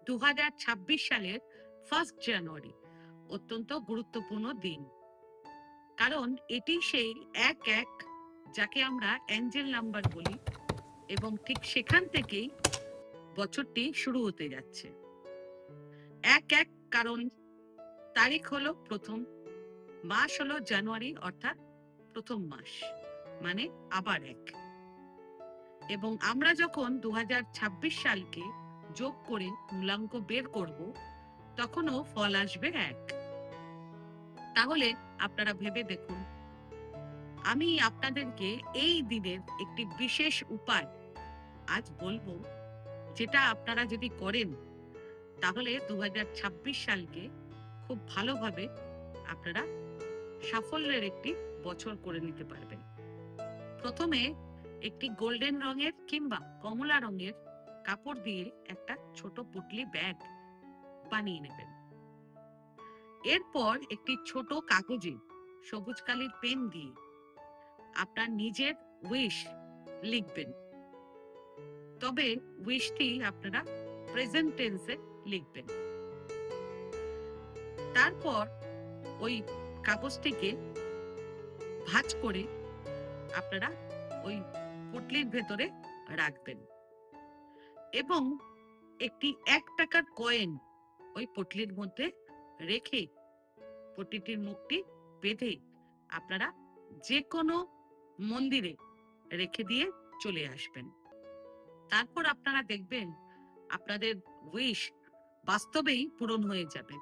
2026 সালের 1 জানুয়ারি অত্যন্ত গুরুত্বপূর্ণ দিন, কারণ এটি সেই এক এক যাকে আমরা অ্যাঞ্জেল নাম্বার বলি, এবং ঠিক সেখান থেকেই বছরটি শুরু হতে যাচ্ছে। এক এক কারণ তারিখ হলো প্রথম, মাস হলো জানুয়ারি অর্থাৎ প্রথম মাস, মানে আবার এক। এবং আমরা যখন 2026 সালকে যোগ করে মূলাঙ্ক বের করব, তখনও ফল আসবে এক। তাহলে আপনারা ভেবে দেখুন, আমি আপনাদেরকে এই দিনের একটি বিশেষ উপায় আজ বলবো, যেটা আপনারা যদি করেন তাহলে 2026 সালকে খুব ভালোভাবে আপনারা সাফল্যের একটি বছর করে নিতে পারবেন। প্রথমে একটি গোল্ডেন রঙের কিংবা কমলা রঙের কাপড় দিয়ে একটা ছোট পুটলি ব্যাগ বানিয়ে নেবেন। এরপর একটি ছোট কাগজে সবুজ কালির পেন দিয়ে আপনার নিজের উইশ লিখবেন। তবে উইশটি আপনারা প্রেজেন্ট টেন্সে লিখবেন। তারপর ওই কাগজটিকে ভাঁজ করে আপনারা ওই পুটলির ভেতরে রাখবেন, এবং একটি 1 টাকার কয়েন ওই পুটলির মধ্যে রেখে পুটলিটির মুখটি বেঁধে আপনারা যে কোনো মন্দিরে রেখে দিয়ে চলে আসবেন। তারপর আপনারা দেখবেন আপনাদের উইশ বাস্তবেই পূরণ হয়ে যাবে।